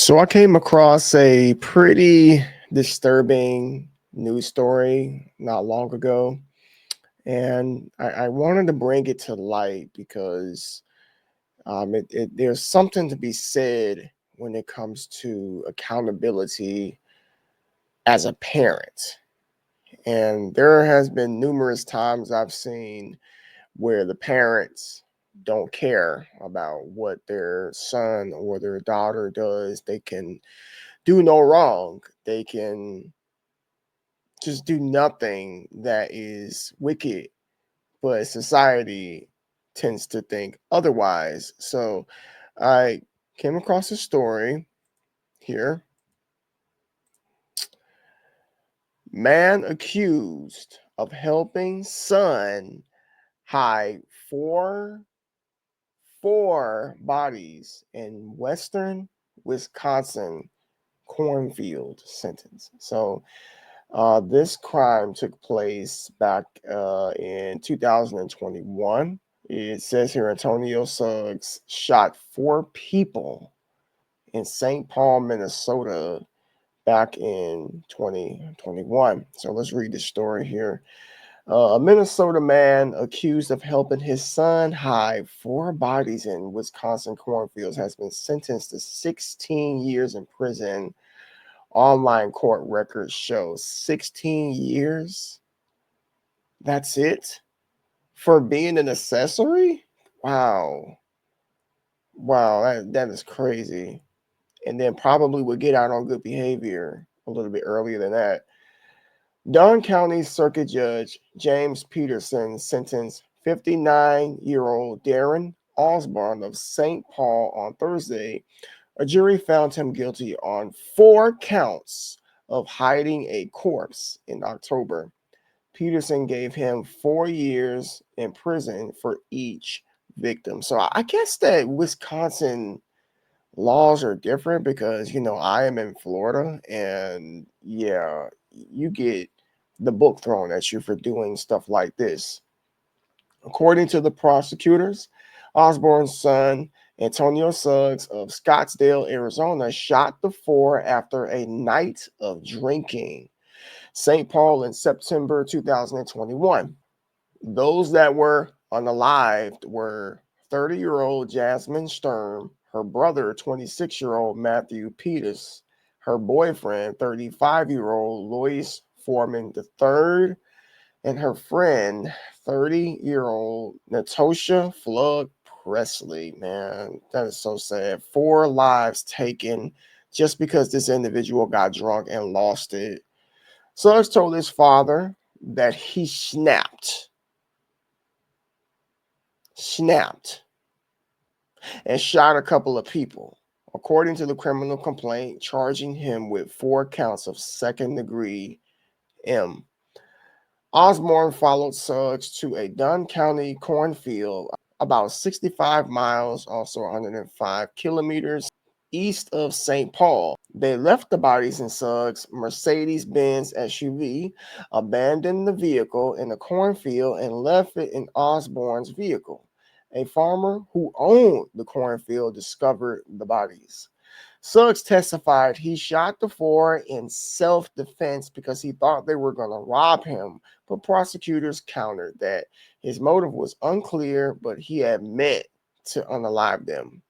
So I came across a pretty disturbing news story not long ago, and I wanted to bring it to light because there's something to be said when it comes to accountability as a parent. And there has been numerous times I've seen where the parents don't care about what their son or their daughter does. They can do no wrong. They can just do nothing that is wicked, but society tends to think otherwise. So I came across a story here. Man accused of helping son hide four bodies in western Wisconsin cornfield sentence. So this crime took place back in 2021. It says here Antonio Suggs shot four people in St. Paul, Minnesota back in 2021. So let's read the story here. A Minnesota man accused of helping his son hide four bodies in Wisconsin cornfields has been sentenced to 16 years in prison. Online court records show 16 years. That's it for being an accessory. Wow. Wow, that is crazy. And then probably would get out on good behavior a little bit earlier than that. Dunn County Circuit Judge James Peterson sentenced 59-year-old Darren Osborne of St. Paul on Thursday. A jury found him guilty on 4 counts of hiding a corpse in October. Peterson gave him 4 years in prison for each victim. So I guess that Wisconsin laws are different because, I am in Florida, and yeah, you get the book thrown at you for doing stuff like this. According to the prosecutors, Osborne's son, Antonio Suggs of Scottsdale, Arizona, shot the four after a night of drinking. St. Paul in September 2021. Those that were unalived were 30-year-old Jasmine Sturm, her brother, 26-year-old Matthew Peters, her boyfriend, 35-year-old Lois Foreman III, and her friend, 30-year-old Natosha Flood Presley. Man, that is so sad. 4 lives taken just because this individual got drunk and lost it. Suggs told his father that he snapped, and shot a couple of people, according to the criminal complaint, charging him with 4 counts of second-degree M. Osborne followed Suggs to a Dunn County cornfield about 65 miles, also 105 kilometers east of St. Paul. They left the bodies in Suggs' Mercedes-Benz SUV, abandoned the vehicle in the cornfield, and left it in Osborne's vehicle. A farmer who owned the cornfield discovered the bodies. Suggs testified he shot the 4 in self-defense because he thought they were going to rob him, but prosecutors countered that his motive was unclear, but he had meant to unalive them.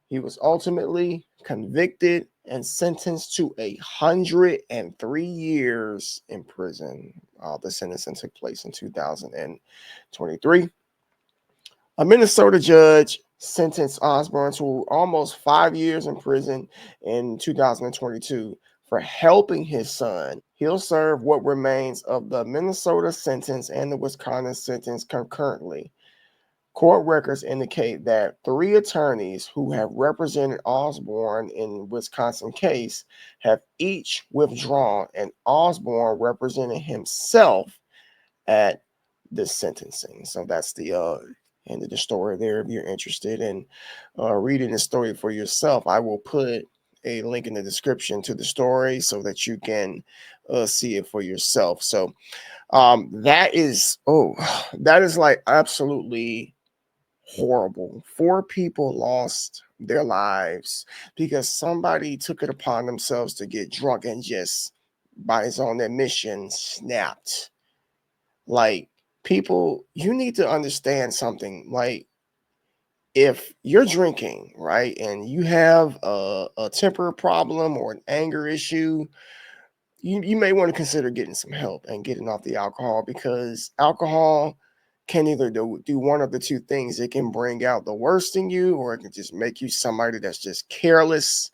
He was ultimately convicted and sentenced to 103 years in prison. The sentencing took place in 2023. A Minnesota judge sentenced Osborne to almost 5 years in prison in 2022 for helping his son. He'll serve what remains of the Minnesota sentence and the Wisconsin sentence concurrently. Court records indicate that 3 attorneys who have represented Osborne in Wisconsin case have each withdrawn, and Osborne represented himself at the sentencing. So that's the end of the story there. If you're interested in reading the story for yourself, I will put a link in the description to the story so that you can see it for yourself. So that is like absolutely horrible. 4 people lost their lives because somebody took it upon themselves to get drunk and just, by his own admission, snapped. Like, people, you need to understand something. Like, if you're drinking, right, and you have a temper problem or an anger issue, you may want to consider getting some help and getting off the alcohol, because alcohol can either do one of the two things. It can bring out the worst in you, or it can just make you somebody that's just careless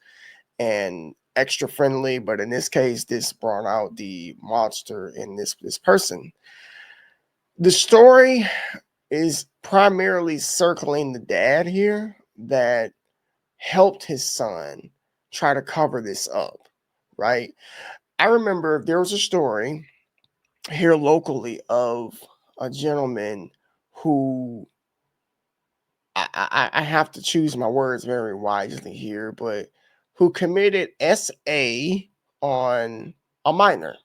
and extra friendly. But in this case, this brought out the monster in this person. The story is primarily circling the dad here that helped his son try to cover this up, right? I remember there was a story here locally of a gentleman who, I have to choose my words very wisely here, but who committed SA on a minor.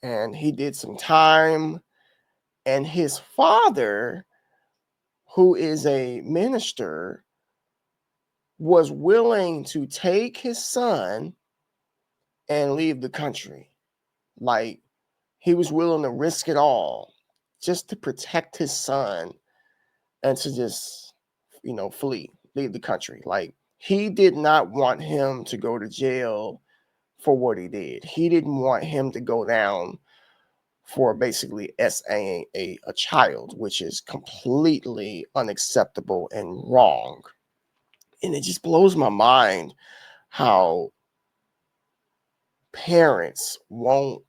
And he did some time, and his father, who is a minister, was willing to take his son and leave the country. Like, he was willing to risk it all just to protect his son and to just, flee, leave the country. Like, he did not want him to go to jail for what he did. He didn't want him to go down for basically SAing a child, which is completely unacceptable and wrong. And it just blows my mind how parents won't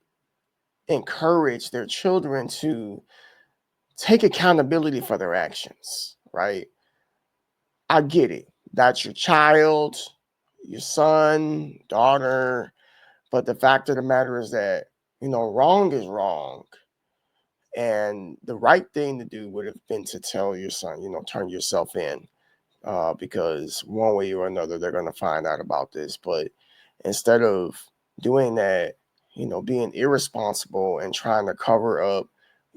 encourage their children to take accountability for their actions, right? I get it. That's your child, your son, daughter. But the fact of the matter is that, wrong is wrong. And the right thing to do would have been to tell your son, turn yourself in, because one way or another, they're going to find out about this. But instead of doing that, being irresponsible and trying to cover up,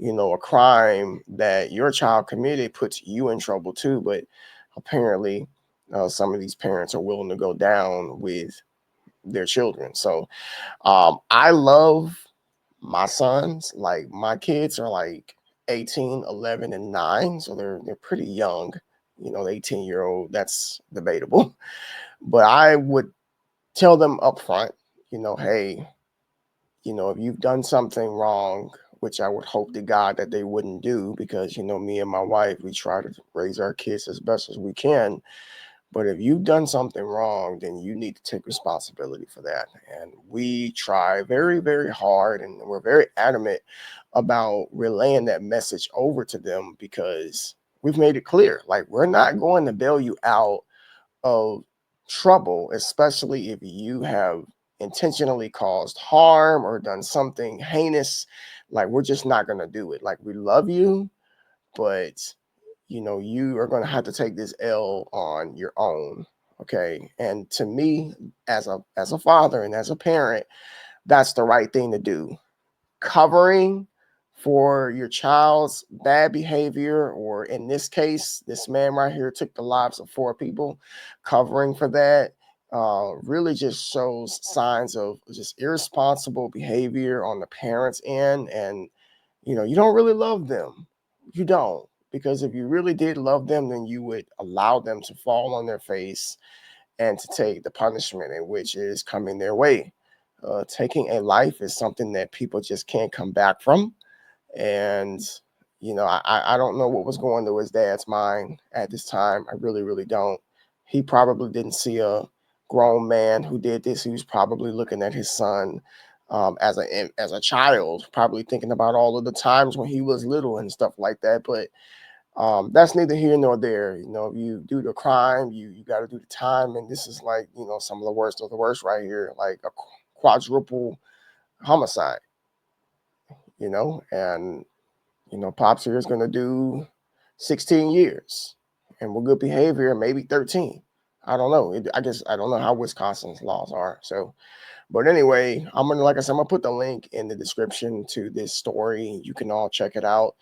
a crime that your child committed, puts you in trouble too. But apparently, some of these parents are willing to go down with their children. So I love my sons. Like, my kids are like 18, 11, and 9. So they're pretty young. The 18-year-old, that's debatable. But I would tell them up front, hey, if you've done something wrong, which I would hope to God that they wouldn't do, because, me and my wife, we try to raise our kids as best as we can. But if you've done something wrong, then you need to take responsibility for that. And we try very, very hard, and we're very adamant about relaying that message over to them, because we've made it clear, like, we're not going to bail you out of trouble, especially if you have intentionally caused harm or done something heinous. Like, we're just not going to do it. Like, we love you, but you are going to have to take this L on your own. Okay. And to me, as a father and as a parent, that's the right thing to do. Covering for your child's bad behavior, or in this case, this man right here took the lives of 4 people. Covering for that really just shows signs of just irresponsible behavior on the parents' end. And you don't really love them. You don't. Because if you really did love them, then you would allow them to fall on their face and to take the punishment in which is coming their way. Taking a life is something that people just can't come back from. And, I don't know what was going through his dad's mind at this time. I really, really don't. He probably didn't see a grown man who did this. He was probably looking at his son as a child, probably thinking about all of the times when he was little and stuff like that. But that's neither here nor there. If you do the crime, you got to do the time. And this is like, some of the worst of the worst right here, like a quadruple homicide, and, Pops here is going to do 16 years, and with good behavior, maybe 13. I don't know. I guess I don't know how Wisconsin's laws are. So, but anyway, like I said, I'm going to put the link in the description to this story. You can all check it out.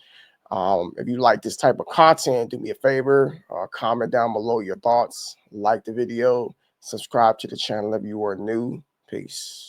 If you like this type of content, do me a favor, comment down below your thoughts, like the video, subscribe to the channel if you are new. Peace.